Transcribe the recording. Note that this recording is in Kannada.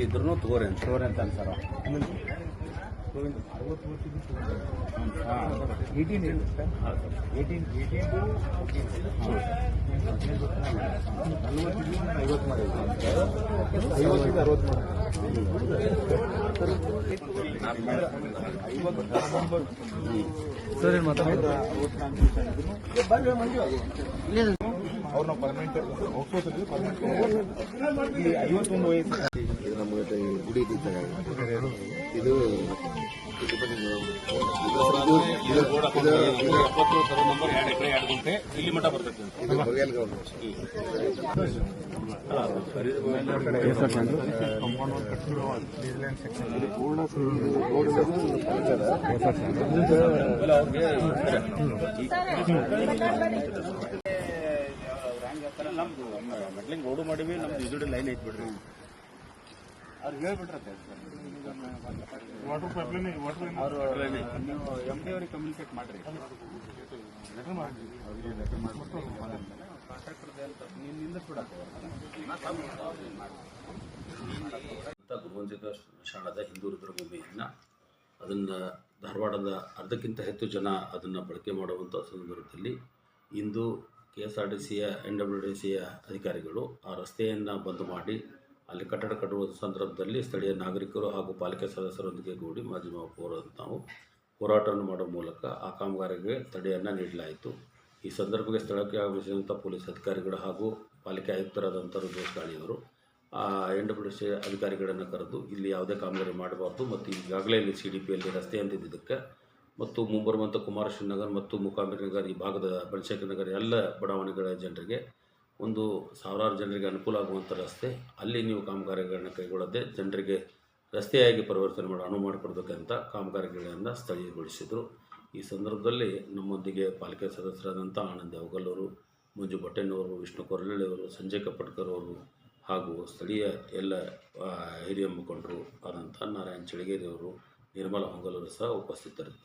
ಇದ್ರೂ ತಗೋರಿ ಅಂತ ಅನ್ಸರ 50 ಸರ್ ಮಾತಾಡೋದು ಅವ್ರನ್ನ ಪರ್ಮನೆಂಟ್ ಹೋಗ್ಸೋದ್ರಲ್ಲಿ ಪರ್ಮನೆಂಟ್ ಇಲ್ಲಿ 51 ವಯಸ್ಸು ಇದು ನಮ್ಮ ಗುಡಿ ಇದು ಇಲ್ಲಿ ಮಠ ಬರ್ತೈತೆ ನಮ್ದು ಮೆಟ್ಲಿಂಗ್ ರೋಡು ಮಾಡಿವಿ ನಮ್ದು ಇಜುಡಿ ಲೈನ್ ಐತಿ ಬಿಡ್ರಿ ಅವ್ರಿಗೆ ಹೇಳ್ಬಿಟ್ರತ್ತೆ ವಾಟರ್ ಪೈಪ್ಲೈನ್ ಅವರು ನೀವು ಎಮ್ ಡಿ ಅವ್ರಿಗೆ ಕಮ್ಯುನಿಕೇಟ್ ಮಾಡಿರಿ ಗುರುವಂತಿಕ ಶಾಣದ ಹಿಂದೂ ರುದ್ರಭೂಮಿಯನ್ನು ಅದನ್ನು ಧಾರವಾಡದ ಅರ್ಧಕ್ಕಿಂತ ಹೆಚ್ಚು ಜನ ಅದನ್ನು ಬಳಕೆ ಮಾಡುವಂಥ ಸಂದರ್ಭದಲ್ಲಿ ಇಂದು KSRTCಯ NWDCಯ ಅಧಿಕಾರಿಗಳು ಆ ರಸ್ತೆಯನ್ನು ಬಂದ್ ಮಾಡಿ ಅಲ್ಲಿ ಕಟ್ಟಡ ಕಟ್ಟುವ ಸಂದರ್ಭದಲ್ಲಿ ಸ್ಥಳೀಯ ನಾಗರಿಕರು ಹಾಗೂ ಪಾಲಿಕೆ ಸದಸ್ಯರೊಂದಿಗೆ ಕೂಡಿ ಮಾಜಿ ಮಹಾಪೌರ ನಾವು ಹೋರಾಟವನ್ನು ಮಾಡುವ ಮೂಲಕ ಆ ಕಾಮಗಾರಿಗೆ ತಡೆಯನ್ನು ನೀಡಲಾಯಿತು. ಈ ಸಂದರ್ಭಕ್ಕೆ ಸ್ಥಳಕ್ಕೆ ಆಗಮಿಸಿದಂಥ ಪೊಲೀಸ್ ಅಧಿಕಾರಿಗಳು ಹಾಗೂ ಪಾಲಿಕೆ ಆಯುಕ್ತರಾದಂಥ ರುದ್ರೇಶ್ ಗಾಳಿಯವರು NWDC ಅಧಿಕಾರಿಗಳನ್ನು ಕರೆದು ಇಲ್ಲಿ ಯಾವುದೇ ಕಾಮಗಾರಿ ಮಾಡಬಾರ್ದು ಮತ್ತು ಈಗಾಗಲೇ ಇಲ್ಲಿ CDPಯಲ್ಲಿ ರಸ್ತೆ ಅಂದಿದ್ದಕ್ಕೆ ಮತ್ತು ಮುಂಬರುವಂಥ ಕುಮಾರಶ್ರೀ ನಗರ್ ಮತ್ತು ಮುಕಾಂಬಿರ್ ನಗರ್ ಈ ಭಾಗದ ಬನಶಂಕರಿ ನಗರ ಎಲ್ಲ ಬಡಾವಣೆಗಳ ಜನರಿಗೆ ಒಂದು ಸಾವಿರಾರು ಜನರಿಗೆ ಅನುಕೂಲ ಆಗುವಂಥ ರಸ್ತೆ ಅಲ್ಲಿ ನೀವು ಕಾಮಗಾರಿಗಳನ್ನು ಕೈಗೊಳ್ಳದೆ ಜನರಿಗೆ ರಸ್ತೆಯಾಗಿ ಪರಿವರ್ತನೆ ಮಾಡಿ ಅನುವು ಮಾಡಿಕೊಡ್ಬೇಕಂತ ಕಾಮಗಾರಿಗಳನ್ನು ಸ್ಥಳೀಯಗೊಳಿಸಿದರು. ಈ ಸಂದರ್ಭದಲ್ಲಿ ನಮ್ಮೊಂದಿಗೆ ಪಾಲಿಕೆ ಸದಸ್ಯರಾದಂಥ ಆನಂದ್ ಅವಗಲ್ ಅವರು, ಮಂಜು ಬಟ್ಟೆನವರು, ವಿಷ್ಣು ಕೊರಲಳ್ಳಿ ಅವರು, ಸಂಜಯ್ ಕಪ್ಪಡ್ಕರ್ ಅವರು ಹಾಗೂ ಸ್ಥಳೀಯ ಎಲ್ಲ ಹಿರಿಯ ಮುಖಂಡರು ಆದಂಥ ನಾರಾಯಣ್ ಚಳಿಗೇರಿ ಅವರು, ನಿರ್ಮಲಾ ಹೊಂಗಲ್ ಅವರು ಸಹ ಉಪಸ್ಥಿತರಿದ್ದರು.